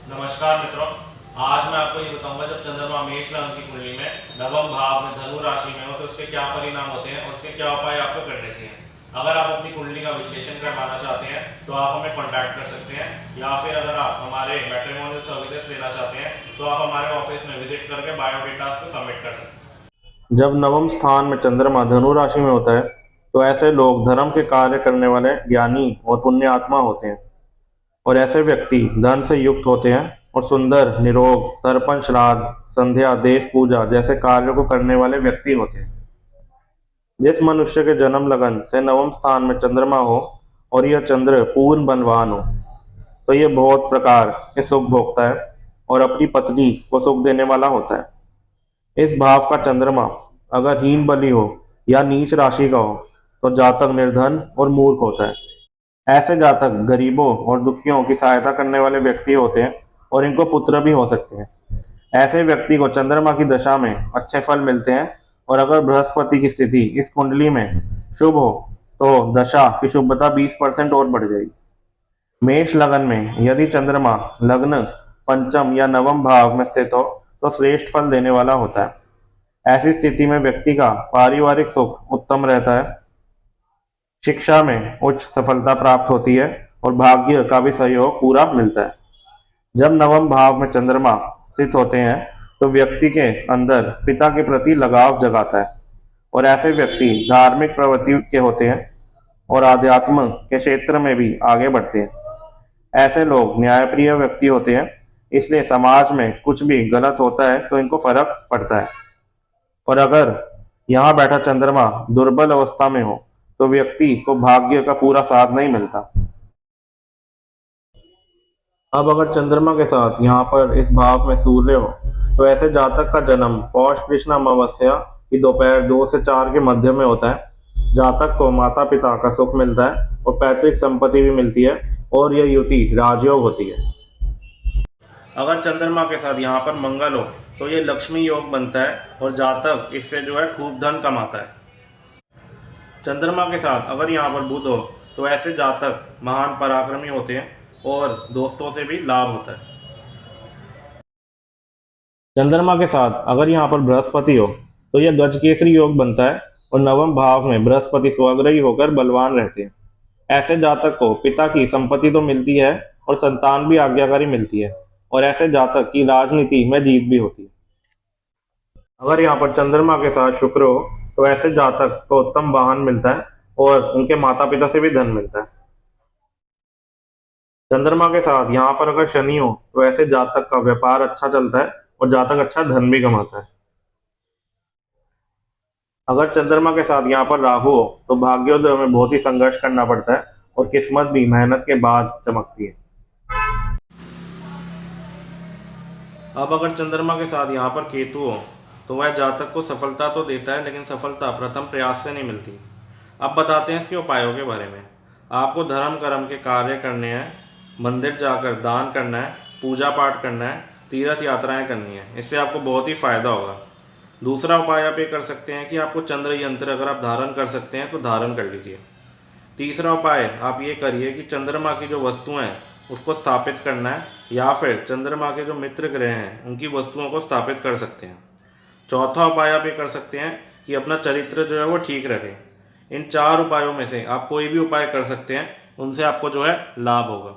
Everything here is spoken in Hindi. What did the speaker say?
नमस्कार मित्रों। आज मैं आपको ये बताऊंगा जब चंद्रमा मेष राशि की कुंडली में नवम भाव में धनु राशि में हो तो उसके क्या परिणाम होते हैं और उसके क्या उपाय आपको करने चाहिए। अगर आप अपनी कुंडली का विश्लेषण करवाना चाहते हैं तो आप हमें कांटेक्ट कर सकते हैं, या फिर अगर आप हमारे मैट्रिमोनियल सर्विसेज लेना चाहते हैं तो आप हमारे ऑफिस में विजिट करके बायोडेटा को सबमिट कर सकते हैं। जब नवम स्थान में चंद्रमा धनु राशि में होता है तो ऐसे लोग धर्म के कार्य करने वाले ज्ञानी और पुण्य आत्मा होते हैं, और ऐसे व्यक्ति धन से युक्त होते हैं और सुंदर, निरोग, तर्पण, श्राद्ध, संध्या, देव पूजा जैसे कार्यों को करने वाले व्यक्ति होते हैं। जिस मनुष्य के जन्म लगन से नवम स्थान में चंद्रमा हो और यह चंद्र पूर्ण बलवान हो तो यह बहुत प्रकार के सुख भोगता है और अपनी पत्नी को सुख देने वाला होता है। इस भाव का चंद्रमा अगर हीन बली हो या नीच राशि का हो तो जातक निर्धन और मूर्ख होता है। ऐसे जातक गरीबों और दुखियों की सहायता करने वाले व्यक्ति होते हैं और इनको पुत्र भी हो सकते हैं। ऐसे व्यक्ति को चंद्रमा की दशा में अच्छे फल मिलते हैं, और अगर बृहस्पति की स्थिति इस कुंडली में शुभ हो तो दशा की शुभता 20% और बढ़ जाएगी। मेष लगन में यदि चंद्रमा लग्न, पंचम या नवम भाव में स्थित हो तो श्रेष्ठ फल देने वाला होता है। ऐसी स्थिति में व्यक्ति का पारिवारिक सुख उत्तम रहता है, शिक्षा में उच्च सफलता प्राप्त होती है और भाग्य का भी सहयोग पूरा मिलता है। जब नवम भाव में चंद्रमा स्थित होते हैं तो व्यक्ति के अंदर पिता के प्रति लगाव जगाता है, और ऐसे व्यक्ति धार्मिक प्रवृत्ति के होते हैं और आध्यात्म के क्षेत्र में भी आगे बढ़ते हैं। ऐसे लोग न्यायप्रिय व्यक्ति होते हैं, इसलिए समाज में कुछ भी गलत होता है तो इनको फर्क पड़ता है। और अगर यहाँ बैठा चंद्रमा दुर्बल अवस्था में हो तो व्यक्ति को भाग्य का पूरा साथ नहीं मिलता। अब अगर चंद्रमा के साथ यहाँ पर इस भाव में सूर्य हो तो ऐसे जातक का जन्म पौष कृष्ण अमावस्या की दोपहर 2 से 4 के मध्य में होता है। जातक को माता पिता का सुख मिलता है और पैतृक संपत्ति भी मिलती है, और यह युति राजयोग होती है। अगर चंद्रमा के साथ यहाँ पर मंगल हो तो ये लक्ष्मी योग बनता है और जातक इससे जो है खूब धन कमाता है। चंद्रमा के साथ अगर यहाँ पर बुध हो तो ऐसे जातक महान पराक्रमी होते हैं और दोस्तों से भी लाभ होता है। चंद्रमा के साथ अगर यहाँ पर बृहस्पति हो तो यह गजकेसरी योग बनता है और नवम भाव में बृहस्पति स्वग्रही होकर बलवान रहते हैं। ऐसे जातक को पिता की संपत्ति तो मिलती है और संतान भी आज्ञाकारी मिलती है, और ऐसे जातक की राजनीति में जीत भी होती है। अगर यहाँ पर चंद्रमा के साथ शुक्र हो तो ऐसे जातक को उत्तम वाहन मिलता है और उनके माता पिता से भी धन मिलता है। चंद्रमा के साथ यहाँ पर अगर शनि हो तो ऐसे जातक का व्यापार अच्छा चलता है और जातक अच्छा धन भी कमाता है। अगर चंद्रमा के साथ यहाँ पर राहु हो तो भाग्योदय में बहुत ही संघर्ष करना पड़ता है और किस्मत भी मेहनत के बाद चमकती है। अब अगर चंद्रमा के साथ यहाँ पर केतु हो तो वह जातक को सफलता तो देता है, लेकिन सफलता प्रथम प्रयास से नहीं मिलती। अब बताते हैं इसके उपायों के बारे में। आपको धर्म कर्म के कार्य करने हैं, मंदिर जाकर दान करना है, पूजा पाठ करना है, तीर्थ यात्राएं करनी है, इससे आपको बहुत ही फायदा होगा। दूसरा उपाय आप ये कर सकते हैं कि आपको चंद्र यंत्र अगर आप धारण कर सकते हैं तो धारण कर लीजिए। तीसरा उपाय आप ये करिए कि चंद्रमा की जो वस्तुएं हैं उसको स्थापित करना है, या फिर चंद्रमा के जो मित्र ग्रह हैं उनकी वस्तुओं को स्थापित कर सकते हैं। चौथा उपाय आप ये कर सकते हैं कि अपना चरित्र जो है वो ठीक रखें। इन 4 उपायों में से आप कोई भी उपाय कर सकते हैं, उनसे आपको जो है लाभ होगा।